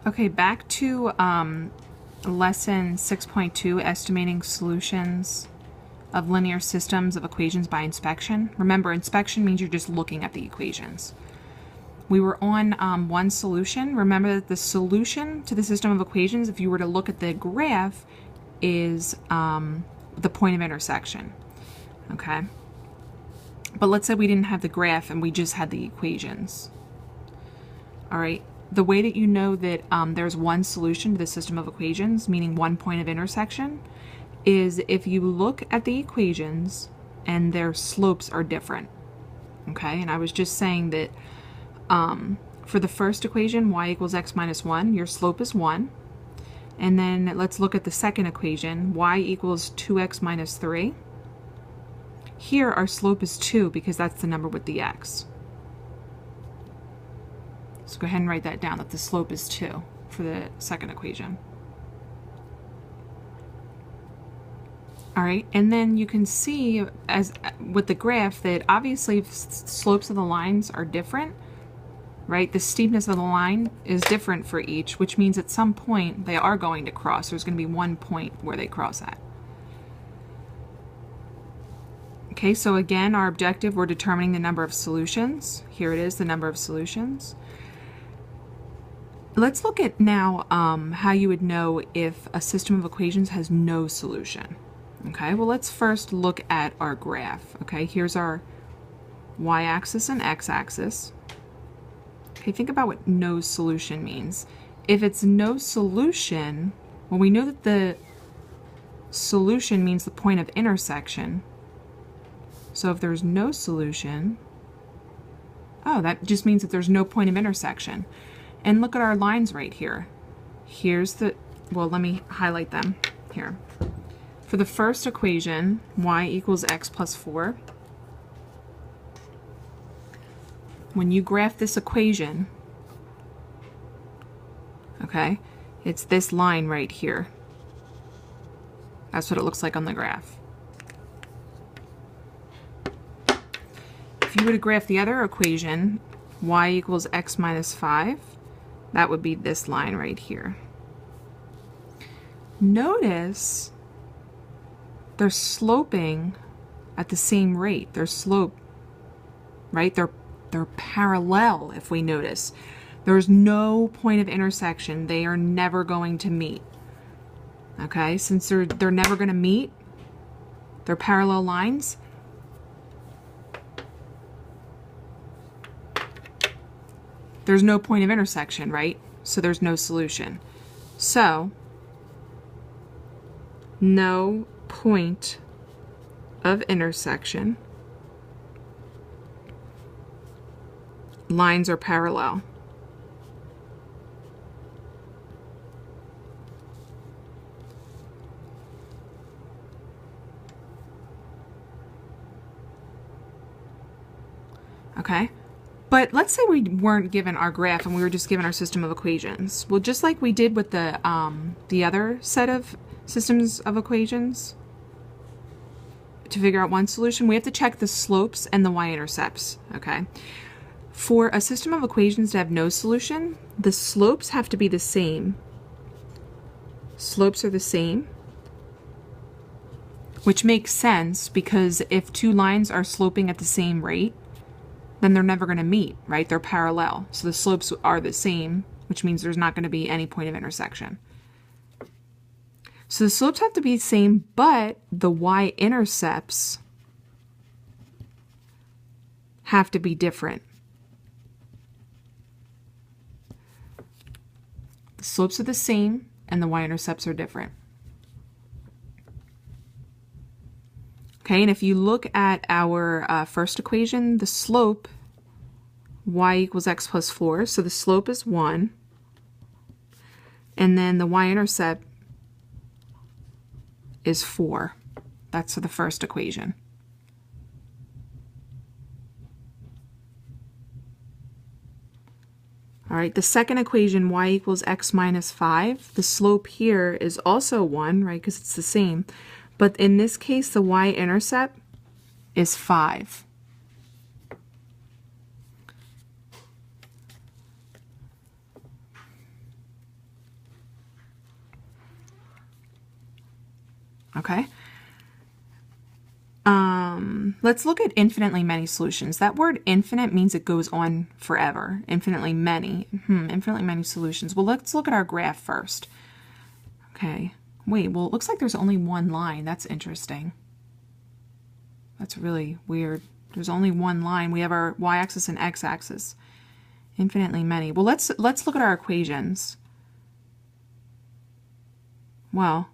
Okay, back to lesson 6.2, estimating solutions of linear systems of equations by inspection. Remember, inspection means you're just looking at the equations. We were on one solution. Remember that the solution to the system of equations, if you were to look at the graph, is the point of intersection. Okay? But let's say we didn't have the graph and we just had the equations. All right? The way that you know that there's one solution to the system of equations, meaning one point of intersection, is if you look at the equations and their slopes are different. Okay? And I was just saying that for the first equation, y equals x minus 1, your slope is 1. And then let's look at the second equation, y equals 2x minus 3. Here our slope is 2 because that's the number with the x. So go ahead and write that down, that the slope is 2 for the second equation. All right, and then you can see as with the graph that obviously slopes of the lines are different, right? The steepness of the line is different for each, which means at some point they are going to cross. There's going to be one point where they cross at. Okay, so again, our objective, we're determining the number of solutions. Here it is, the number of solutions. Let's look at now how you would know if a system of equations has no solution. Okay, well, let's first look at our graph. Okay, here's our y-axis and x-axis. Okay, think about what no solution means. If it's no solution, well, we know that the solution means the point of intersection. So if there's no solution, oh, that just means that there's no point of intersection. And look at our lines right here. Here's the, well, let me highlight them here. For the first equation, y equals x plus 4. When you graph this equation, okay, it's this line right here. That's what it looks like on the graph. If you were to graph the other equation, y equals x minus 5, that would be this line right here. Notice they're sloping at the same rate. Their slope, right? They're parallel, if we notice. There's no point of intersection. They are never going to meet. Okay, since they're never going to meet, they're parallel lines. There's no point of intersection, right? So there's no solution. So, no point of intersection. Lines are parallel. Okay? But let's say we weren't given our graph and we were just given our system of equations. Well, just like we did with the other set of systems of equations, to figure out one solution, we have to check the slopes and the y-intercepts, okay? For a system of equations to have no solution, the slopes have to be the same. Slopes are the same, which makes sense because if two lines are sloping at the same rate, then they're never going to meet, right? They're parallel. So the slopes are the same, which means there's not going to be any point of intersection. So the slopes have to be the same, but the y-intercepts have to be different. The slopes are the same, and the y-intercepts are different. Okay, and if you look at our first equation, the slope, y equals x plus 4, so the slope is 1, and then the y-intercept is 4. That's for the first equation. All right, the second equation, y equals x minus 5, the slope here is also 1, right, because it's the same. But in this case, the y-intercept is 5. okay? Let's look at infinitely many solutions. That word infinite means it goes on forever. Infinitely many. Infinitely many solutions. Well, let's look at our graph first. Okay. Wait, well, it looks like there's only one line. That's interesting. That's really weird. There's only one line. We have our y-axis and x-axis. Infinitely many. Well, let's look at our equations. Well,